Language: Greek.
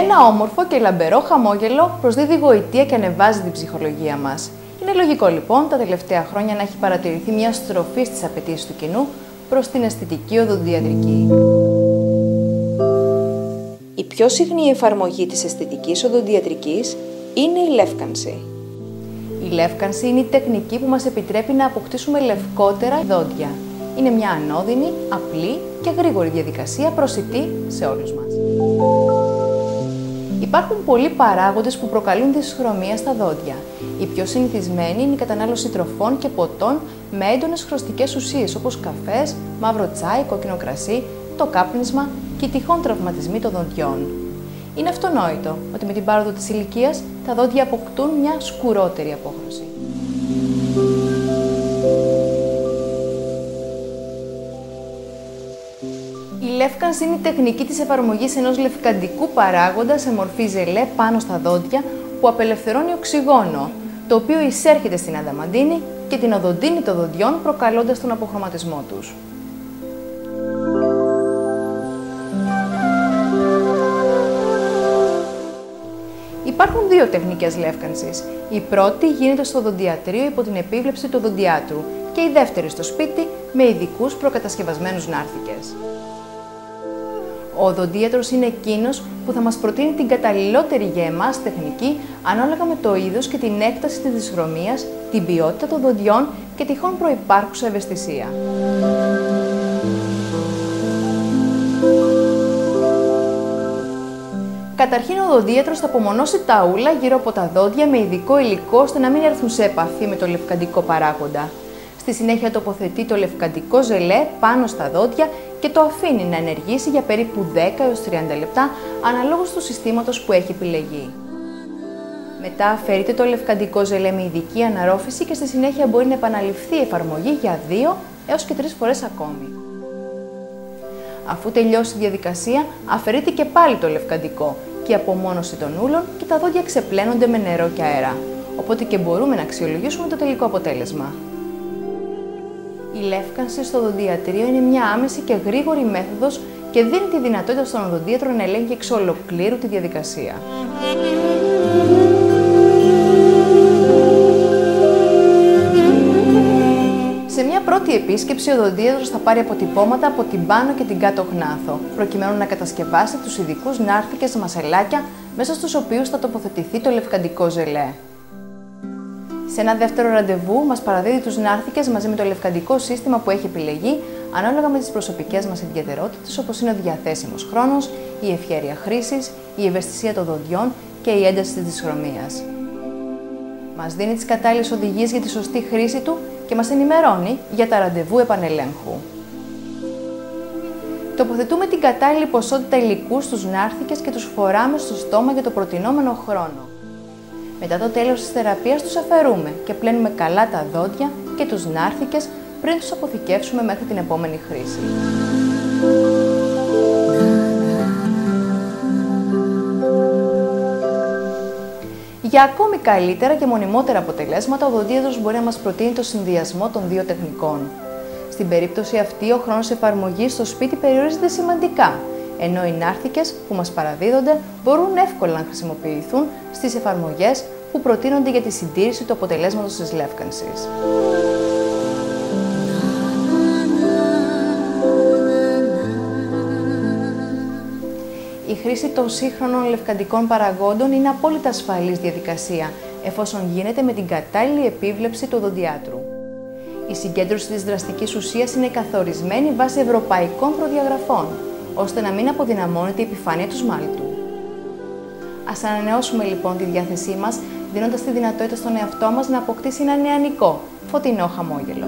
Ένα όμορφο και λαμπερό χαμόγελο προσδίδει γοητεία και ανεβάζει την ψυχολογία μας. Είναι λογικό λοιπόν τα τελευταία χρόνια να έχει παρατηρηθεί μια στροφή στις απαιτήσεις του κοινού προς την αισθητική οδοντιατρική. Η πιο συχνή εφαρμογή της αισθητικής οδοντιατρικής είναι η λεύκανση. Η λεύκανση είναι η τεχνική που μας επιτρέπει να αποκτήσουμε λευκότερα δόντια. Είναι μια ανώδυνη, απλή και γρήγορη διαδικασία προσιτή σε όλους μας. Υπάρχουν πολλοί παράγοντες που προκαλούν δυσχρωμία στα δόντια. Οι πιο συνηθισμένοι είναι η κατανάλωση τροφών και ποτών με έντονες χρωστικές ουσίες όπως καφές, μαύρο τσάι, κόκκινο κρασί, το κάπνισμα και οι τυχόν τραυματισμοί των δοντιών. Είναι αυτονόητο ότι με την πάροδο της ηλικίας τα δόντια αποκτούν μια σκουρότερη απόχρωση. Η λεύκανση είναι η τεχνική της εφαρμογής ενός λευκαντικού παράγοντα σε μορφή ζελέ πάνω στα δόντια που απελευθερώνει οξυγόνο, το οποίο εισέρχεται στην αδαμαντίνη και την οδοντίνη των δοντιών προκαλώντας τον αποχρωματισμό τους. Υπάρχουν δύο τεχνικές λεύκανσης. Η πρώτη γίνεται στο οδοντιατρίο υπό την επίβλεψη του οδοντιάτρου και η δεύτερη στο σπίτι με ειδικούς προκατασκευασμένους νάρθηκες. Ο οδοντίατρος είναι εκείνος που θα μας προτείνει την καταλληλότερη για εμάς τεχνική ανάλογα με το είδος και την έκταση της δυσχρωμίας, την ποιότητα των δοντιών και τυχόν προϋπάρχουσα ευαισθησία. Καταρχήν, ο οδοντίατρος θα απομονώσει τα ούλα γύρω από τα δόντια με ειδικό υλικό ώστε να μην έρθουν σε επαφή με το λευκαντικό παράγοντα. Στη συνέχεια τοποθετεί το λευκαντικό ζελέ πάνω στα δόντια και το αφήνει να ενεργήσει για περίπου 10 έως 30 λεπτά αναλόγως του συστήματος που έχει επιλεγεί. Μετά αφαιρείται το λευκαντικό ζελέ με ειδική αναρρόφηση και στη συνέχεια μπορεί να επαναληφθεί η εφαρμογή για 2 έως και 3 φορές ακόμη. Αφού τελειώσει η διαδικασία, αφαιρείται και πάλι το λευκαντικό και η απομόνωση των ούλων και τα δόντια ξεπλένονται με νερό και αέρα, οπότε και μπορούμε να αξιολογήσουμε το τελικό αποτέλεσμα. Η λεύκανση στο οδοντιατρίο είναι μια άμεση και γρήγορη μέθοδος και δίνει τη δυνατότητα στον οδοντίατρο να ελέγχει εξ ολοκλήρου τη διαδικασία. Σε μια πρώτη επίσκεψη, ο οδοντίατρος θα πάρει αποτυπώματα από την πάνω και την κάτω γνάθο, προκειμένου να κατασκευάσει τους ειδικούς νάρθηκες μασελάκια μέσα στους οποίους θα τοποθετηθεί το λευκαντικό ζελέ. Σε ένα δεύτερο ραντεβού, μας παραδίδει τους νάρθηκες μαζί με το λευκαντικό σύστημα που έχει επιλεγεί, ανάλογα με τις προσωπικές μας ιδιαιτερότητες, όπως είναι ο διαθέσιμος χρόνος, η ευχέρεια χρήσης, η ευαισθησία των δοντιών και η ένταση της δυσχρωμίας. Μας δίνει τις κατάλληλες οδηγίες για τη σωστή χρήση του και μας ενημερώνει για τα ραντεβού επανελέγχου. Τοποθετούμε την κατάλληλη ποσότητα υλικού στους νάρθηκες και τους φοράμε στο στόμα για το προτινόμενο χρόνο. Μετά το τέλος της θεραπείας τους αφαιρούμε και πλένουμε καλά τα δόντια και τους νάρθηκες πριν τους αποθηκεύσουμε μέχρι την επόμενη χρήση. Για ακόμη καλύτερα και μονιμότερα αποτελέσματα, ο οδοντίατρος μπορεί να μας προτείνει το συνδυασμό των δύο τεχνικών. Στην περίπτωση αυτή, ο χρόνος εφαρμογής στο σπίτι περιορίζεται σημαντικά, ενώ οι νάρθηκες που μας παραδίδονται μπορούν εύκολα να χρησιμοποιηθούν στις εφαρμογές που προτείνονται για τη συντήρηση του αποτελέσματος της λεύκανσης. Η χρήση των σύγχρονων λευκαντικών παραγόντων είναι απόλυτα ασφαλής διαδικασία, εφόσον γίνεται με την κατάλληλη επίβλεψη του οδοντιάτρου. Η συγκέντρωση της δραστικής ουσίας είναι καθορισμένη βάσει ευρωπαϊκών προδιαγραφών, ώστε να μην αποδυναμώνεται η επιφάνεια του σμάλτου. Ας ανανεώσουμε λοιπόν τη διάθεσή μας, δίνοντας τη δυνατότητα στον εαυτό μας να αποκτήσει ένα νεανικό, φωτεινό χαμόγελο.